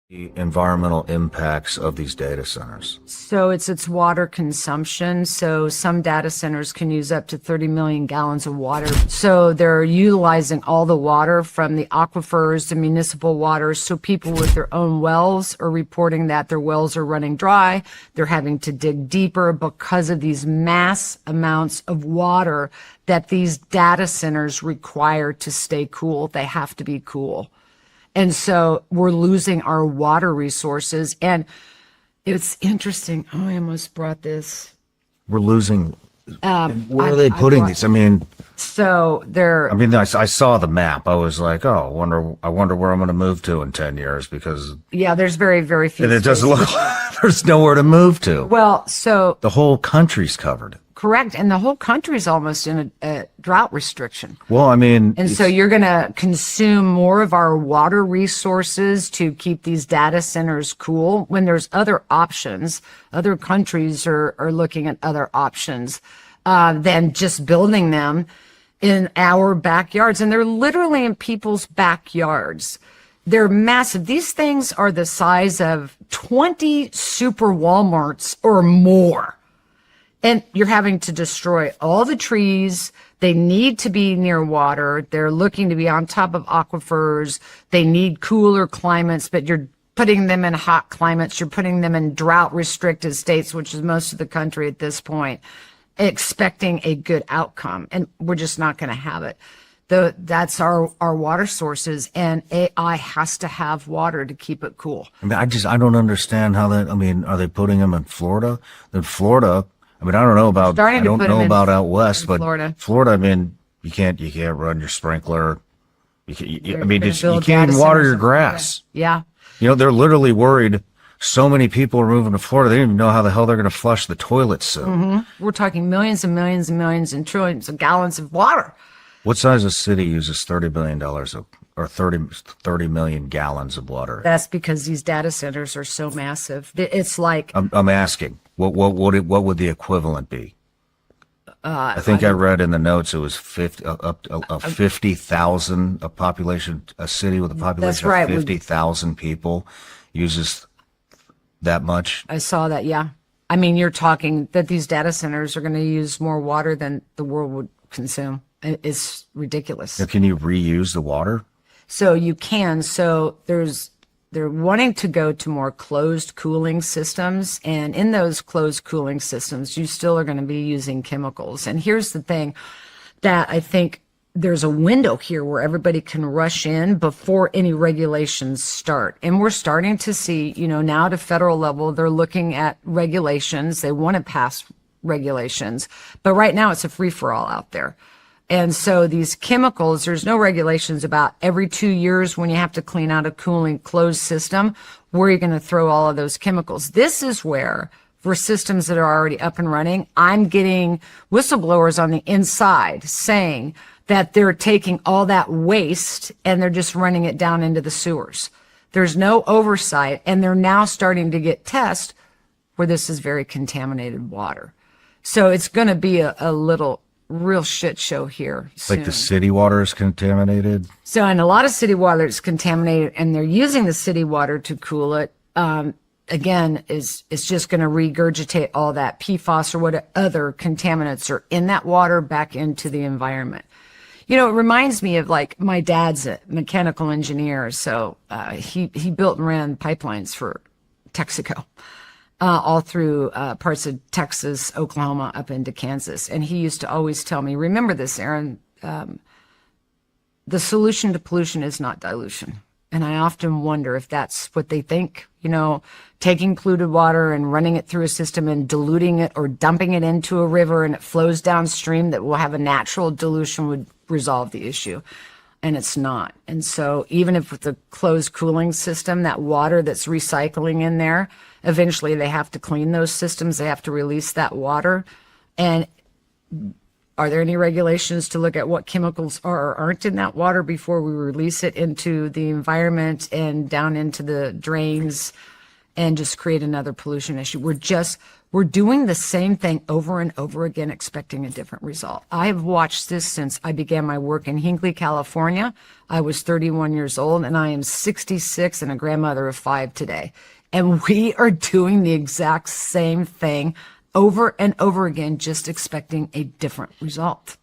The environmental impacts of these data centers. So it's water consumption. So some data centers can use up to 30 million gallons of water. So they're utilizing all the water from the aquifers, the municipal waters. So people with their own wells are reporting that their wells are running dry. They're having to dig deeper because of these mass amounts of water that these data centers require to stay cool. They have to be cool. And so we're losing our water resources. And it's interesting. Oh, I almost brought this. We're losing. Where are they putting these? I mean, So they're, I saw the map. I was like, oh, I wonder where I'm going to move to in 10 years because yeah, there's very, very few. and it doesn't spaces. look like there's nowhere to move to. Well, so The whole country's covered. correct. And the whole country's almost in a drought restriction. Well, I mean, And so you're going to consume more of our water resources to keep these data centers cool when there's other options. Other countries are looking at other options than just building them in our backyards. And they're literally in people's backyards. They're massive. These things are the size of 20 super Walmarts or more. And you're having to destroy all the trees. They need to be near water. They're looking to be on top of aquifers. They need cooler climates, but you're putting them in hot climates. You're putting them in drought restricted states, which is most of the country at this point, expecting a good outcome. And we're just not going to have it. That's our water sources, and AI has to have water to keep it cool. I mean, I don't understand how that. I mean, are they putting them in Florida? Then Florida. I mean, I don't know about. Starting I to don't put know them in about out west, but Florida. Florida. I mean, you can't run your sprinkler. I They're mean, gonna you build can't even data water centers your in Florida. grass. Yeah. You know, they're literally worried. So many people are moving to Florida. They don't even know how the hell they're going to flush the toilets soon. We're talking millions and millions and millions and trillions of gallons of water. What size of city uses $30 billion or 30 million gallons of water? That's because these data centers are so massive. It's like I'm asking, what would the equivalent be? I think I read in the notes it was 50,000 a population, a city with a population right. of 50,000 people uses that much. I saw that. Yeah. I mean, you're talking that these data centers are going to use more water than the world would consume. It's ridiculous. Now, can you reuse the water? So you can. So they're wanting to go to more closed cooling systems. And in those closed cooling systems, you still are going to be using chemicals. And here's the thing that I think there's a window here where everybody can rush in before any regulations start. And we're starting to see, now at a federal level, they're looking at regulations. They want to pass regulations. But right now it's a free for all out there. And so these chemicals, there's no regulations about every 2 years when you have to clean out a cooling closed system, where you're going to throw all of those chemicals. This is where, for systems that are already up and running, I'm getting whistleblowers on the inside saying that they're taking all that waste and they're just running it down into the sewers. There's no oversight, and they're now starting to get tests where this is very contaminated water. So it's going to be a little real shit show here soon. Like the city water is contaminated? So, and a lot of city water is contaminated, and they're using the city water to cool it. Again, it's just going to regurgitate all that PFAS or what other contaminants are in that water back into the environment. It reminds me of, like, my dad's a mechanical engineer, so he built and ran pipelines for Texaco. All through parts of Texas, Oklahoma, up into Kansas. And he used to always tell me, remember this, Aaron, the solution to pollution is not dilution. And I often wonder if that's what they think, taking polluted water and running it through a system and diluting it or dumping it into a river and it flows downstream that will have a natural dilution would resolve the issue. And it's not. And so even if with the closed cooling system, that water that's recycling in there, eventually they have to clean those systems. They have to release that water. And are there any regulations to look at what chemicals are or aren't in that water before we release it into the environment and down into the drains and just create another pollution issue. We're doing the same thing over and over again, expecting a different result. I have watched this since I began my work in Hinckley, California. I was 31 years old, and I am 66 and a grandmother of 5 today. And we are doing the exact same thing over and over again, just expecting a different result.